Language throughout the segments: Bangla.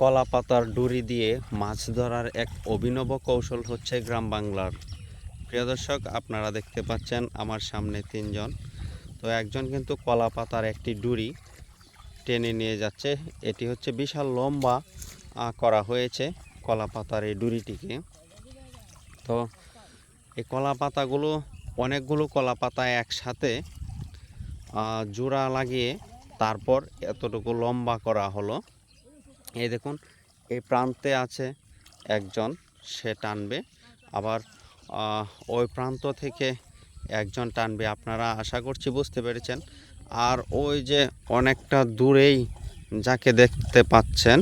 কলা পাতার ডুরি দিয়ে মাছ ধরার এক অভিনব কৌশল হচ্ছে গ্রাম বাংলার। প্রিয় দর্শক, আপনারা দেখতে পাচ্ছেন আমার সামনে তিনজন। তো একজন কিন্তু কলা পাতার একটি ডুরি টেনে নিয়ে যাচ্ছে। এটি হচ্ছে বিশাল লম্বা করা হয়েছে কলা পাতার এই ডুরিটিকে। তো এই কলা পাতাগুলো, অনেকগুলো কলা পাতা একসাথে জোড়া লাগিয়ে তারপর এতটুকু লম্বা করা হলো। এই দেখুন, এই প্রান্তে আছে একজন, সে টানবে, আবার ওই প্রান্ত থেকে একজন টানবে। আপনারা আশা করছি বুঝতে পেরেছেন। আর ওই যে অনেকটা দূরেই যাকে দেখতে পাচ্ছেন,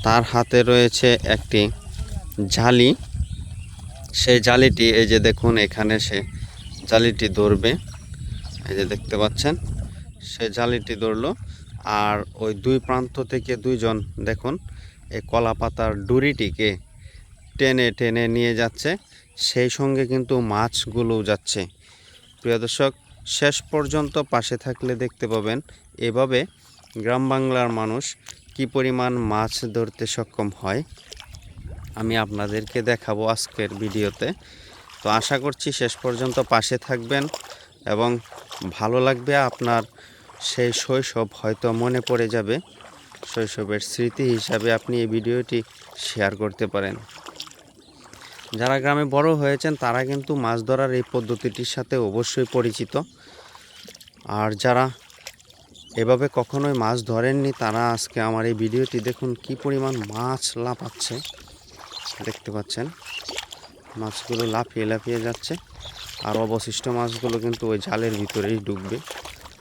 তার হাতে রয়েছে একটি জালি। সেই জালিটি, এই যে দেখুন, এখানে সে জালিটি ধরবে। এই যে দেখতে পাচ্ছেন, সে জালিটি ধরলো। আর ওই দুই প্রান্ত থেকে দুইজন দেখুন এই কলা পাতার ডুরিটিকে টেনে টেনে নিয়ে যাচ্ছে, সেই সঙ্গে কিন্তু মাছগুলো যাচ্ছে। প্রিয় দর্শক, শেষ পর্যন্ত পাশে থাকলে দেখতে পাবেন এভাবে গ্রাম বাংলার মানুষ কি পরিমাণ মাছ ধরতে সক্ষম হয়। আমি আপনাদেরকে দেখাবো আজকের ভিডিওতে। তো আশা করছি শেষ পর্যন্ত পাশে থাকবেন এবং ভালো লাগবে। আপনার সেই শৈশব হয়তো মনে পড়ে যাবে, শৈশবের স্মৃতি হিসাবে আপনি এই ভিডিওটি শেয়ার করতে পারেন। যারা গ্রামে বড় হয়েছেন তারা কিন্তু মাছ ধরার এই পদ্ধতিটির সাথে অবশ্যই পরিচিত। আর যারা এভাবে কখনোই মাছ ধরেননি, তারা আজকে আমার এই ভিডিওটি দেখুন, কি পরিমাণ মাছ লাফাচ্ছে দেখতে পাচ্ছেন। মাছগুলো লাফিয়ে লাফিয়ে যাচ্ছে, আর অবশিষ্ট মাছগুলো কিন্তু ওই জালের ভিতরেই ঢুকবে।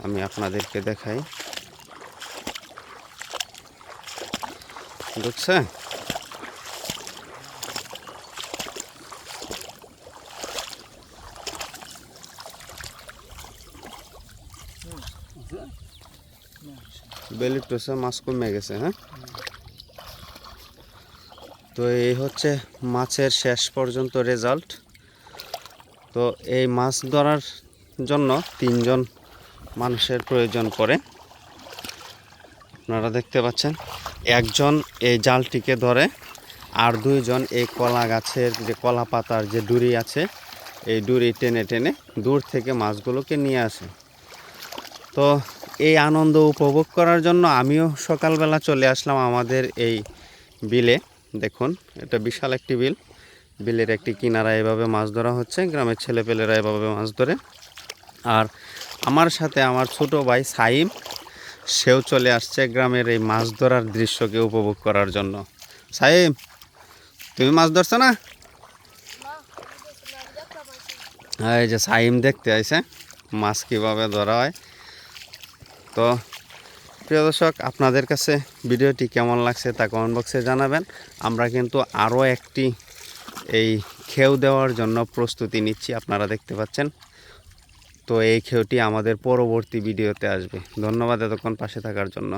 আমি আপনাদেরকে দেখাই, ঢুকছে। বেলি টোসে মাছ কমে গেছে। হ্যাঁ, তো এই হচ্ছে মাছের শেষ পর্যন্ত রেজাল্ট। তো এই মাছ ধরার জন্য তিনজন মানুষের প্রয়োজন পড়ে। আপনারা দেখতে পাচ্ছেন, একজন এই জালটিকে ধরে, আর দুইজন এই কলা গাছের যে কলা পাতার যে ডুরি আছে, এই ডুরি টেনে টেনে দূর থেকে মাছগুলোকে নিয়ে আসে। তো এই আনন্দ উপভোগ করার জন্য আমিও সকালবেলা চলে আসলাম আমাদের এই বিলে। দেখুন, এটা বিশাল একটি বিল। বিলের একটি কিনারা এভাবে মাছ ধরা হচ্ছে, গ্রামের ছেলেপেলেরা এভাবে মাছ ধরে। আর আমার সাথে আমার ছোট ভাই সাইম, সেও চলে আসছে গ্রামের এই মাছ ধরার দৃশ্যকে উপভোগ করার জন্য। সাইম, তুমি মাছ ধরছো না? এই যে সাইম দেখতে আইছে মাছ কীভাবে ধরা হয়। তো প্রিয় দর্শক, আপনাদের কাছে ভিডিওটি কেমন লাগছে তা কমেন্ট বক্সে জানাবেন। আমরা কিন্তু আরও একটি এই খেউ দেওয়ার জন্য প্রস্তুতি নিচ্ছি, আপনারা দেখতে পাচ্ছেন। তো এই খেউটি আমাদের পরবর্তী ভিডিওতে আসবে। ধন্যবাদ এতক্ষণ পাশে থাকার জন্য।